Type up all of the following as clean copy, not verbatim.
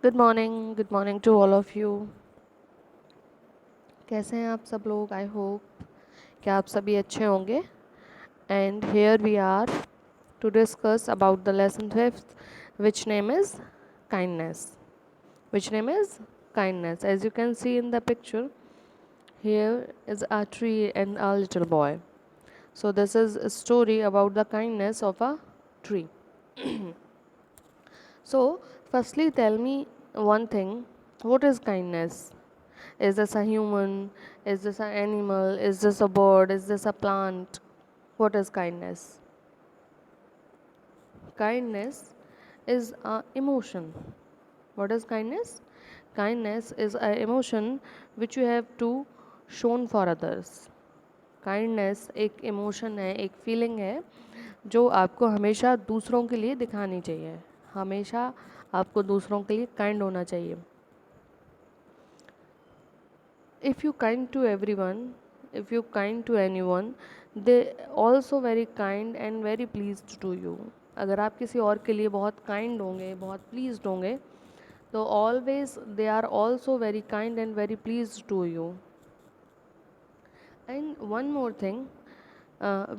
Good morning to all of you. कैसे हैं आप सब लोग? आई होप कि आप सभी अच्छे होंगे। And here we are to discuss about the lesson fifth, which name is kindness. Which name is kindness. As you can see in the picture, here is a tree and a little boy. So this is a story about the kindness of a tree. So firstly tell me one thing, what is kindness? Is this a human? Is this an animal? Is this a bird? Is this a plant? What is kindness? Kindness is a emotion. What is kindness? Kindness is an emotion which you have to shown for others. Kindness एक emotion है, एक feeling है जो आपको हमेशा दूसरों के लिए दिखानी चाहिए। हमेशा आपको दूसरों के लिए काइंड होना चाहिए। If you kind to everyone, if you kind to anyone, they also very kind and very pleased to you. अगर आप किसी और के लिए बहुत काइंड होंगे, बहुत प्लीज्ड होंगे, तो always they are also very kind and very pleased to you. And one more thing,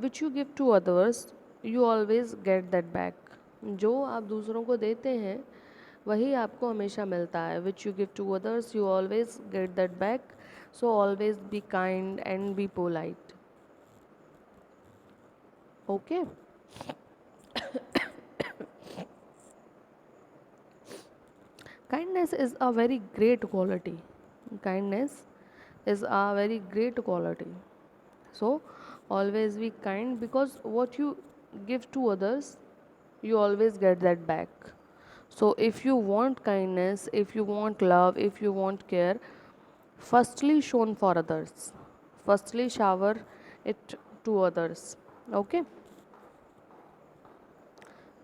which you give to others, you always get that back. जो आप दूसरों को देते हैं वही आपको हमेशा मिलता है। Which you give to others you always get that back. So always be kind and be polite. Okay, kindness is a very great quality. Kindness is a very great quality. So always be kind, because what you give to others you always get that back. So if you want kindness, if you want love, if you want care, firstly shown for others, firstly shower it to others. Okay,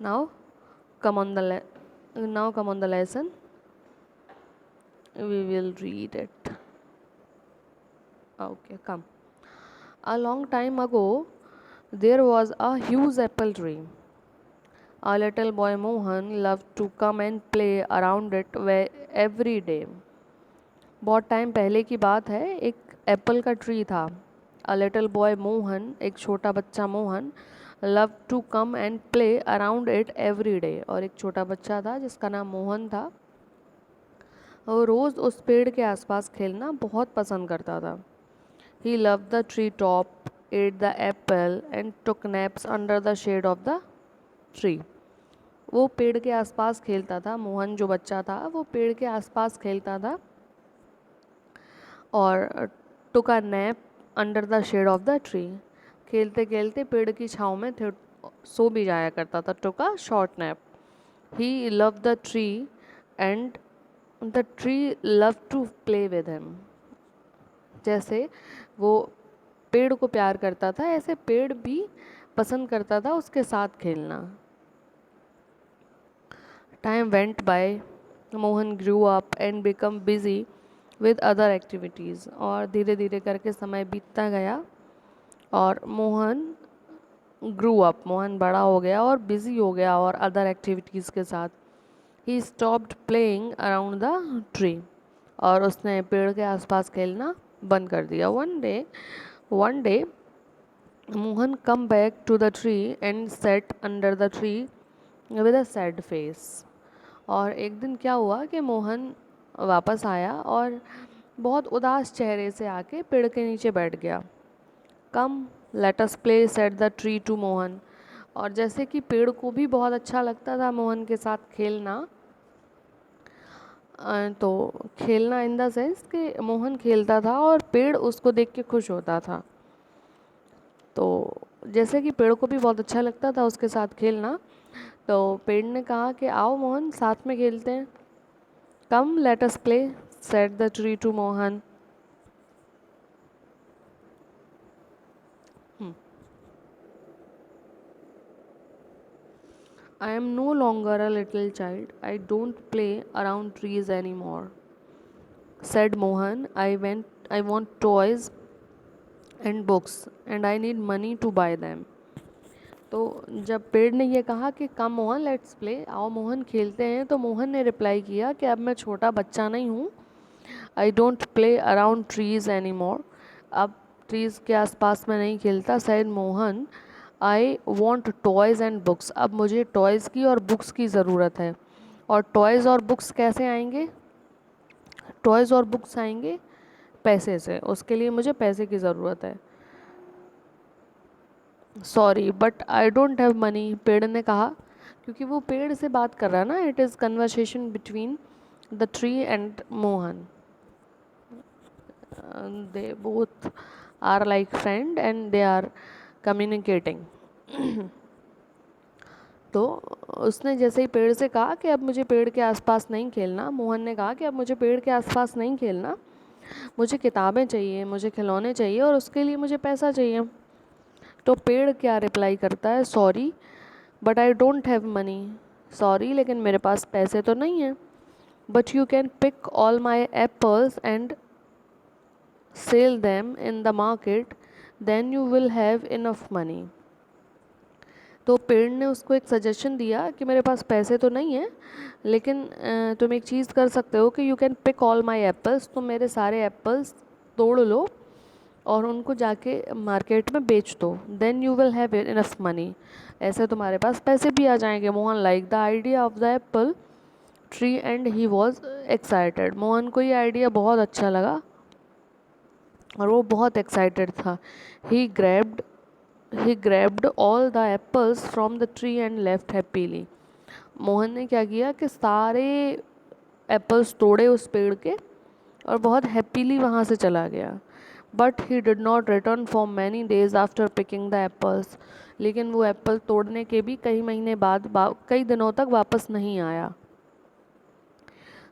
now come on the now come on the lesson, we will read it. Okay, come. A long time ago there was a huge apple tree. A little boy Mohan loved to come and play around it every day. बहुत time पहले की बात है, एक Apple का tree था। A little boy Mohan, एक छोटा बच्चा Mohan, love to come and play around it every day, और एक छोटा बच्चा था जिसका नाम मोहन था। वो रोज़ उस पेड़ के आसपास खेलना बहुत पसंद करता था। He love the tree top, ate the apple and took naps under the shade of the tree. वो पेड़ के आसपास खेलता था, मोहन जो बच्चा था वो पेड़ के आसपास खेलता था और took a nap under the shade of the tree. खेलते खेलते पेड़ की छाँव में सो भी जाया करता था। Took a short nap. He love the tree and the tree love to play with him. जैसे वो पेड़ को प्यार करता था, ऐसे पेड़ भी पसंद करता था उसके साथ खेलना। Time went by, Mohan grew up and become busy with other activities. और धीरे धीरे करके समय बीतता गया और मोहन ग्रू अप, मोहन बड़ा हो गया और बिज़ी हो गया और अदर एक्टिविटीज़ के साथ। He stopped playing around the tree, और उसने पेड़ के आसपास खेलना बंद कर दिया। One day Mohan come back to the tree and set under the tree with a sad face. और एक दिन क्या हुआ कि मोहन वापस आया और बहुत उदास चेहरे से आके पेड़ के नीचे बैठ गया। Come let us play said the tree to Mohan. और जैसे कि पेड़ को भी बहुत अच्छा लगता था मोहन के साथ खेलना, तो खेलना इन द सेंस कि मोहन खेलता था और पेड़ उसको देख के खुश होता था। तो जैसे कि पेड़ को भी बहुत अच्छा लगता था उसके साथ खेलना, तो पेड़ ने कहा कि आओ मोहन साथ में खेलते हैं। Come let us play said the tree to Mohan. I am no longer a little child. I don't play around trees anymore, said Mohan. I want toys and books, and I need money to buy them. तो जब पेड़ ने ये कहा कि कम Mohan let's play, आओ मोहन खेलते हैं, तो मोहन ने रिप्लाई किया कि अब मैं छोटा बच्चा नहीं हूँ, I don't play around trees any more, अब ट्रीज़ के आसपास में नहीं खेलता, sad Mohan, I want toys and books, अब मुझे टॉयज़ की और बुक्स की ज़रूरत है। और टॉयज़ और बुक्स कैसे आएंगे? टॉयज़ और बुक्स आएंगे पैसे से, उसके लिए मुझे पैसे की ज़रूरत है। Sorry but I don't have money, पेड़ ने कहा, क्योंकि वो पेड़ से बात कर रहा है ना, it is conversation between the tree and Mohan, they both are like friend and they are communicating. तो उसने जैसे ही पेड़ से कहा कि अब मुझे पेड़ के आसपास नहीं खेलना, मोहन ने कहा कि अब मुझे पेड़ के आसपास नहीं खेलना, मुझे किताबें चाहिए, मुझे खिलौने चाहिए और उसके लिए मुझे पैसा चाहिए। तो पेड़ क्या रिप्लाई करता है? Sorry but I don't have money, sorry लेकिन मेरे पास पैसे तो नहीं हैं, but you can pick all my apples and sell them in the market, then you will have enough money. तो पेड़ ने उसको एक सजेशन दिया कि मेरे पास पैसे तो नहीं है, लेकिन तुम एक चीज़ कर सकते हो कि you can pick all my apples, तुम मेरे सारे एप्पल्स तोड़ लो और उनको जाके मार्केट में बेच दो, then you will have enough money, ऐसे तुम्हारे पास पैसे भी आ जाएंगे। Mohan like the idea of the apple tree and he was excited, Mohan को ये आइडिया बहुत अच्छा लगा और वो बहुत एक्साइटेड था। He grabbed all the apples from the tree and left happily, Mohan ने क्या किया कि सारे एप्पल्स तोड़े उस पेड़ के और बहुत हैप्पीली वहाँ से चला गया। But he did not return for many days after picking the apples, लेकिन वो एप्पल तोड़ने के भी कई महीने बाद कई दिनों तक वापस नहीं आया।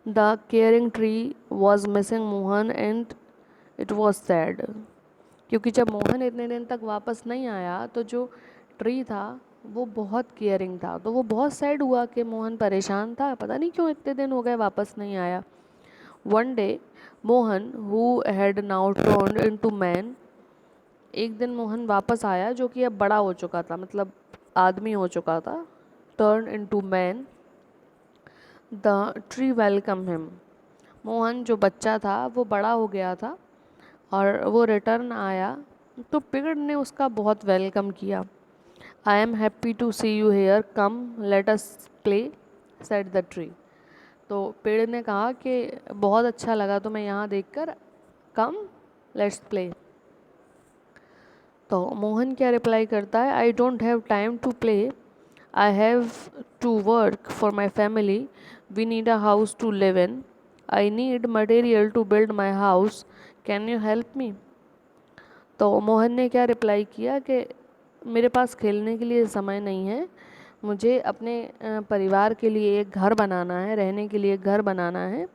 The caring tree was missing Mohan and it was sad, क्योंकि जब मोहन इतने दिन तक वापस नहीं आया तो जो ट्री था वो बहुत केयरिंग था, तो वो बहुत सैड हुआ कि मोहन परेशान था, पता नहीं क्यों इतने दिन हो गए वापस नहीं आया। One day Mohan who had now turned into man, एक दिन मोहन वापस आया जो कि अब बड़ा हो चुका था, मतलब आदमी हो चुका था, turn into man, the tree welcome him, Mohan जो बच्चा था वो बड़ा हो गया था और वो रिटर्न आया, तो पेड़ ने उसका बहुत वेलकम किया। I am happy to see you here, come let us play, said the tree, तो पेड़ ने कहा कि बहुत अच्छा लगा तुम्हें यहाँ देखकर, कम लेट्स प्ले। तो मोहन क्या रिप्लाई करता है? I don't have time to play, I have to work for my family, we need a house to live in, I need material to build my house, can you help me. तो मोहन ने क्या reply किया कि मेरे पास खेलने के लिए समय नहीं है, मुझे अपने परिवार के लिए एक घर बनाना है, रहने के लिए एक घर बनाना है,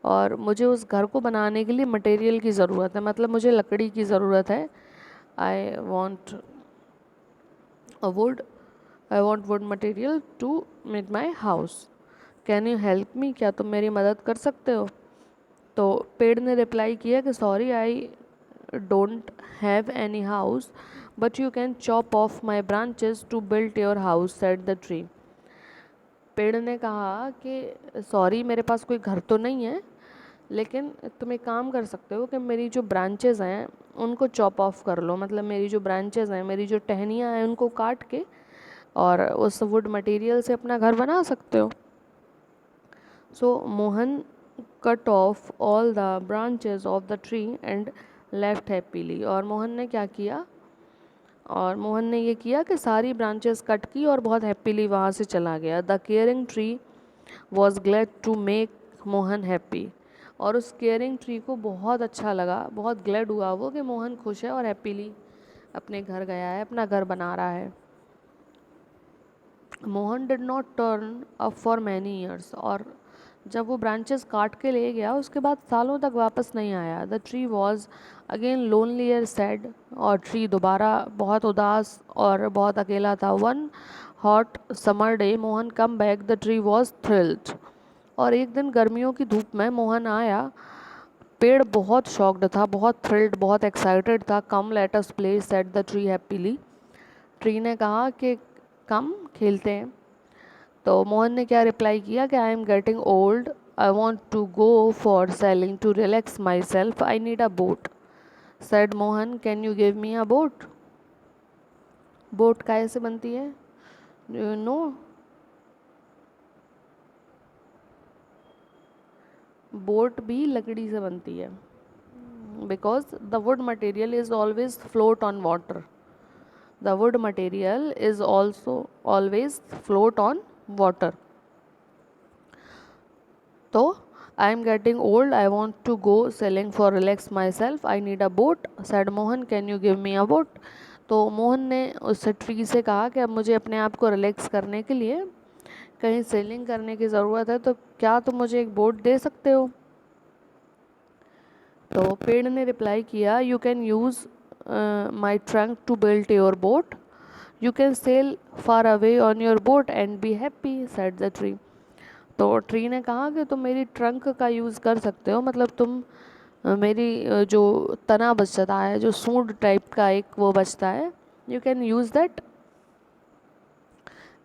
और मुझे उस घर को बनाने के लिए मटेरियल की ज़रूरत है, मतलब मुझे लकड़ी की ज़रूरत है। I want wood material to make my house, can you help me, क्या तुम मेरी मदद कर सकते हो। तो पेड़ ने रिप्लाई किया कि sorry I don't have any house, but you can chop off my branches to build your house, said the tree. पेड़ ने कहा कि सॉरी मेरे पास कोई घर तो नहीं है, लेकिन तुम एक काम कर सकते हो कि मेरी जो ब्रांचेस हैं उनको चॉप ऑफ कर लो, मतलब मेरी जो ब्रांचेस हैं, मेरी जो टहनियाँ हैं उनको काट के और उस वुड मटेरियल से अपना घर बना सकते हो। So Mohan cut off all the branches of the tree and left happily, और मोहन ने क्या किया, और मोहन ने ये किया कि सारी ब्रांचेस कट की और बहुत हैप्पीली वहाँ से चला गया। The caring tree was glad to make Mohan happy, और उस केयरिंग ट्री को बहुत अच्छा लगा, बहुत ग्लैड हुआ वो कि मोहन खुश है और हैप्पीली अपने घर गया है, अपना घर बना रहा है। Mohan did not turn up for many years, और जब वो ब्रांचेस काट के ले गया उसके बाद सालों तक वापस नहीं आया। The tree was again lonelier sad, और ट्री दोबारा बहुत उदास और बहुत अकेला था। One hot summer day Mohan come back, the tree was thrilled, और एक दिन गर्मियों की धूप में मोहन आया, पेड़ बहुत शॉक्ड था, बहुत थ्रिल्ड, बहुत एक्साइटेड था। Come let us play, said the tree happily, tree ने कहा कि कम खेलते हैं। तो मोहन ने क्या रिप्लाई किया कि I am getting old, I want to go for sailing to relax myself, I need a boat. Said Mohan, can you give me a boat? Boat काहे से बनती है? You know? बोट भी लकड़ी से बनती है, because the wood material is always float on water. The wood material is also always float on water. So I am getting old, I want to go sailing for relax myself, I need a boat, said Mohan, can you give me a boat? तो मोहन ने उस tree से कहा कि अब मुझे अपने आप को रिलैक्स करने के लिए कहीं सेलिंग करने की ज़रूरत है, तो क्या तुम मुझे एक बोट दे सकते हो? तो पेड़ ने रिप्लाई किया, you can use my trunk to build your boat, you can sail far away on your boat and be happy, said the tree. तो ट्री ने कहा कि तुम मेरी ट्रंक का यूज़ कर सकते हो, मतलब तुम मेरी जो तना बचता है, जो सूंड टाइप का एक वो बचता है, you can use that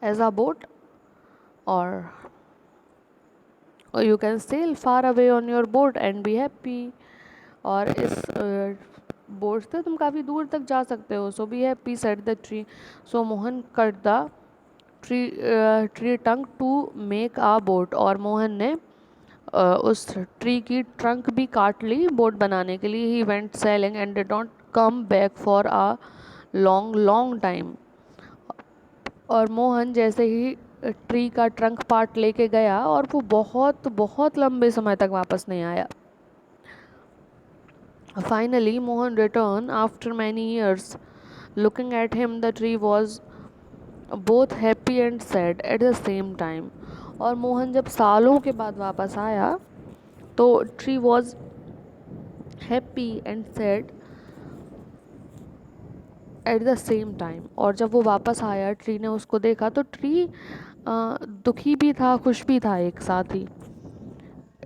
as a boat, और you can sail far away on your boat and be happy, और इस बोट से तुम काफ़ी दूर तक जा सकते हो, so be happy, said the tree. So Mohan cut the tree trunk to make a boat, और मोहन ने उस ट्री की ट्रंक भी काट ली बोट बनाने के लिए। He went selling and did not come back for a long long time, और मोहन जैसे ही ट्री का ट्रंक पार्ट लेके गया और वो बहुत बहुत लंबे समय तक वापस नहीं आया। Finally Mohan return after many years, looking at him the tree was both happy and sad at the same time. और मोहन जब सालों के बाद वापस आया तो tree was happy and sad at the same time, और जब वो वापस आया ट्री ने उसको देखा तो ट्री दुखी भी था, खुश भी था एक साथ ही।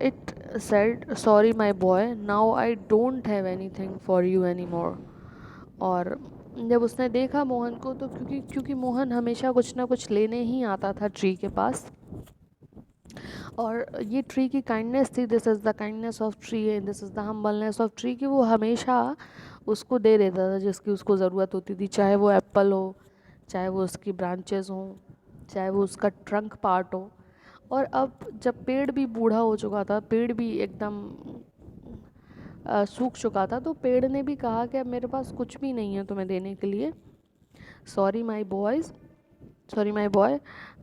It said, sorry my boy, now I don't have anything for you any more. और जब उसने देखा मोहन को, तो क्योंकि मोहन हमेशा कुछ ना कुछ लेने ही आता था ट्री के पास, और ये ट्री की काइंडनेस थी, this is the kindness of tree, this is the humbleness of tree, कि वो हमेशा उसको दे देता था जिसकी उसको ज़रूरत होती थी, चाहे वो एप्पल हो, चाहे वो उसकी ब्रांचेस हों, चाहे वो उसका ट्रंक पार्ट हो। और अब जब पेड़ भी बूढ़ा हो चुका था, पेड़ भी एकदम सूख चुका था, तो पेड़ ने भी कहा कि अब मेरे पास कुछ भी नहीं है तुम्हें देने के लिए, sorry my boys, sorry my boy,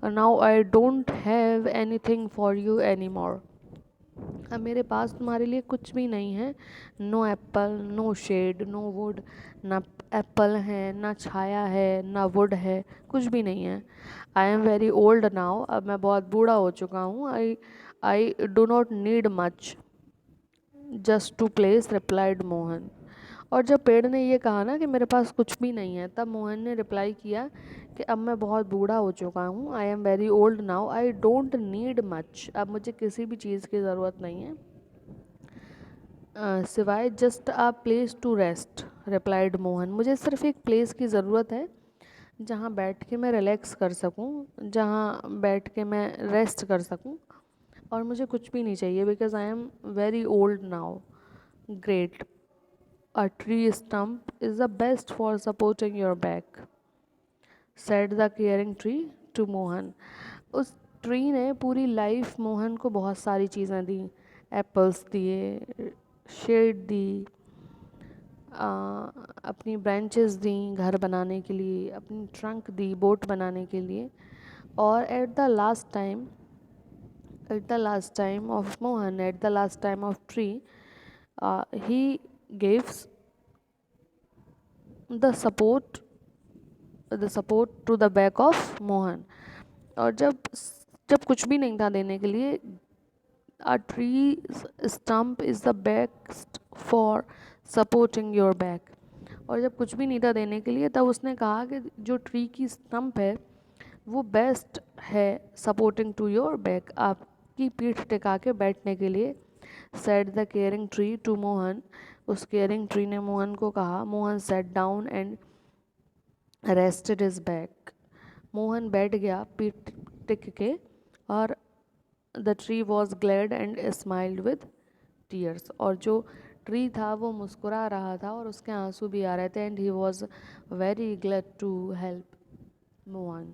now I don't have anything for you any more. अब मेरे पास तुम्हारे लिए कुछ भी नहीं है, no apple, no shade, no wood, ना एप्पल है, ना छाया है, ना वुड है, कुछ भी नहीं है। I am very old now, अब मैं बहुत बूढ़ा हो चुका हूँ। I do not need much just to place, replied Mohan. और जब पेड़ ने ये कहा ना कि मेरे पास कुछ भी नहीं है, तब मोहन ने रिप्लाई किया कि अब मैं बहुत बूढ़ा हो चुका हूँ, आई am very old now, I don't need much, अब मुझे किसी भी चीज़ की ज़रूरत नहीं है सिवाय just a place to rest, replied Mohan. मुझे सिर्फ एक प्लेस की ज़रूरत है जहाँ बैठ के मैं रिलैक्स कर सकूँ, जहाँ बैठ के मैं रेस्ट कर सकूँ, और मुझे कुछ भी नहीं चाहिए, because I am very old now. Great, a tree stump is the best for supporting your back, said the caring tree to Mohan. उस ट्री ने पूरी लाइफ मोहन को बहुत सारी चीज़ें दी, एप्पल्स दिए, शेड दी, अपनी ब्रांचेस दी घर बनाने के लिए, अपनी ट्रंक दी बोट बनाने के लिए, और at the last time of Mohan, at the last time of tree, he gives the support to the back of Mohan. और जब कुछ भी नहीं था देने के लिए, a tree stump is the best for supporting your back. और जब कुछ भी नहीं था देने के लिए, तब उसने कहा कि जो ट्री की स्टम्प है वो बेस्ट है सपोर्टिंग टू योर बैक, आपकी पीठ टिका के बैठने के लिए, said the caring tree to Mohan. उस केयरिंग ट्री ने मोहन को कहा। Mohan sat down and rested is back. Mohan बैठ गया पीठ टिक के, और the tree was glad and smiled with tears. और जो ट्री था वो मुस्कुरा रहा था और उसके आंसू भी आ रहे थे, and he was very glad to help Mohan.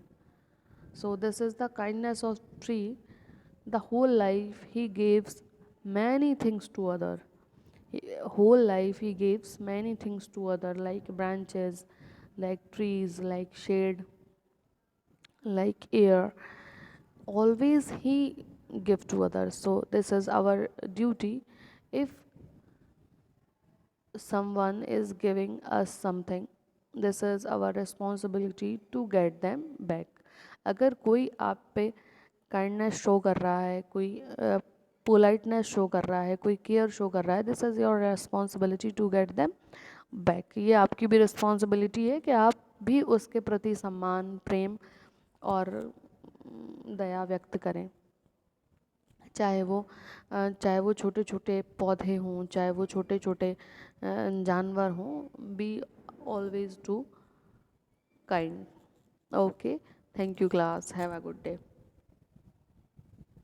So this is the kindness of tree. The whole life he gives many things to other. Whole life he gives many things to other, like branches, like trees, like shade, like air. Always he give to others. So this is our duty. If someone is giving us something, this is our responsibility to get them back. अगर कोई आप पे kindness show कर रहा है, कोई politeness show कर रहा है, कोई केयर शो कर रहा है, this is your responsibility to get them back. ये आपकी भी रिस्पॉन्सिबिलिटी है कि आप भी उसके प्रति सम्मान, प्रेम और दया व्यक्त करें। चाहे वो छोटे छोटे पौधे हों, चाहे वो छोटे छोटे जानवर हों, be always do kind. Okay, thank you class, have a good day.